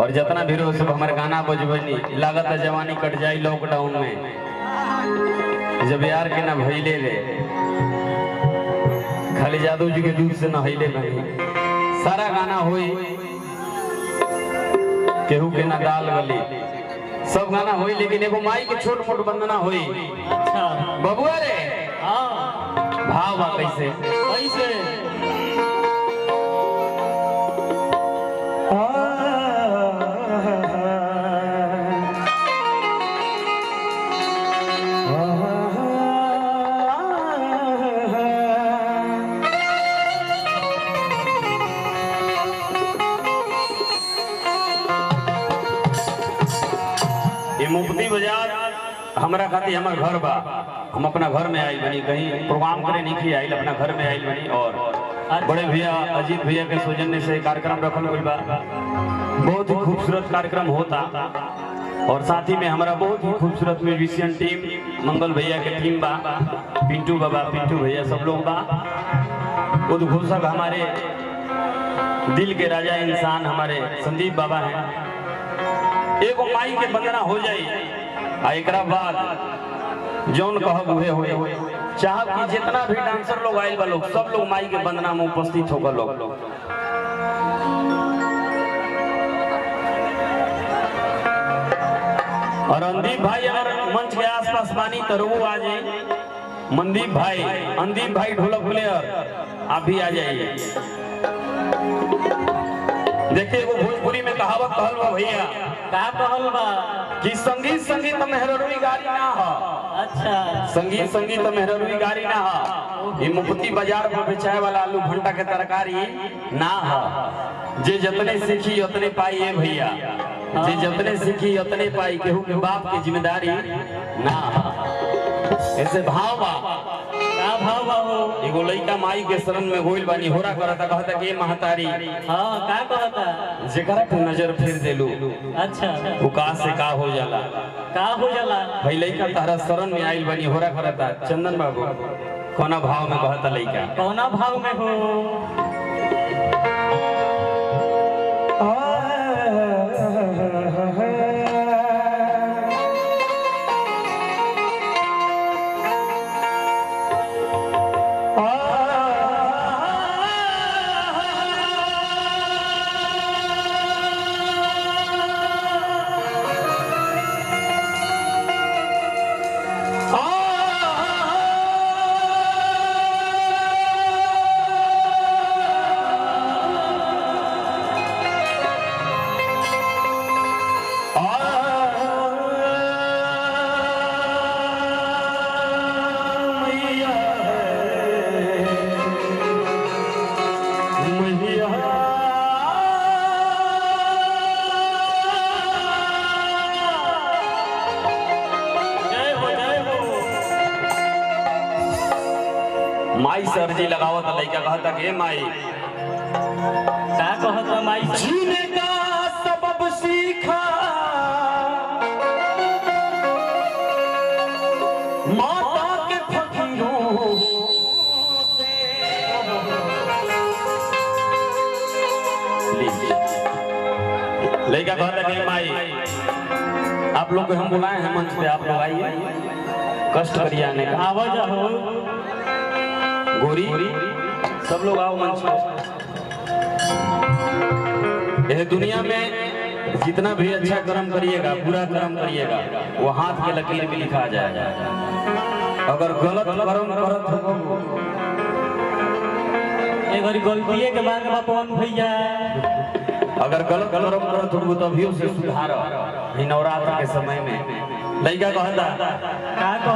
और जितना भी रोज हमारे गाना बजबनी लागत है जवानी कट जाई लॉकडाउन में जब यार के ना भइले रे खाली जादू जी के दूध से न हिले नहीं सारा गाना होई केहू के ना गाल गली सब गाना होई लेकिन एगो माई के छोट मोट वंदना होई। अच्छा बबुआ रे हाँ भाव बा कैसे कैसे मुफ्ती बाजार हमारा खातिर हमार घर बा हम अपना घर में आइल बनी कहीं प्रोग्राम करे नहीं की आइल अपना घर में आइल बनी और बड़े भैया अजीत भैया के सौजन्य से कार्यक्रम रखल गइल बा बहुत ही खूबसूरत कार्यक्रम होता और साथ ही में हमारा बहुत ही खूबसूरत म्यूजिशियन टीम मंगल भैया के टीम बा पिंटू बाबा पिंटू भैया सब लोग बा उद्घोषक हमारे दिल के राजा इंसान हमारे संदीप बाबा हैं। एगो माई के वंदना हो जाई आ एकरा बाद जौन कहब उहे होए चाहब कि जितना भी डांसर लोग आइल बा लोग सब लोग माई के वंदना में उपस्थित होकर लोग और अंदीप भाई अगर मंच के आसपास बानी तो वो आ जाए मनदीप भाई अंदीप भाई ढोलक प्लेयर आप भी आ जाइए। देखिए वो भोजपुरी में कहावत कहल बा भैया का कहल बा कि संगीत संगीत मेहररुई गाड़ी ना हो। अच्छा संगीत संगीत मेहररुई गाड़ी ना हो ये मुफ्ती बाजार में बेचाए वाला आलू भंटा के तरकारी ना हो। जे जतने सीखी उतने पाई है भैया जे जतने सीखी उतने पाई केहू के बाप की जिम्मेदारी ना हो। ऐसे भाव बा का भाव बा हो एगो लइका माई के शरण में गोइल बानी होरा करता कहता कि महतारी हाँ का कहता जेकरा पे नजर फेर देलू अच्छा वो का से का हो जाला का हो जाला भाई लइका तारा शरण में आइल बनी होरा करता चंदन बाबू कोना भाव में कहता लइका कौना भाव में हो माई सरजी लगावत लइका कहता कि माई का कहता माई जीने का सबब सीखा माता के फकीरों से लइका कहता कि माई आप लोग को हम बुलाए हैं मंच पे आप लोग आइए कष्ट करिए आने का आवाज हो गोरी सब लोग आओ मंच पर। यह दुनिया में जितना भी अच्छा कर्म करिएगा बुरा कर्म करिएगा वो हाथ के लकीर में लिखा जाएगा। अगर गलत कर्म करत हो एक बार गलती के बाद बापन भैया अगर गलत कर्म करत हो तो अभी उसे सुधार नवरात्र के समय में लइका कहता का कह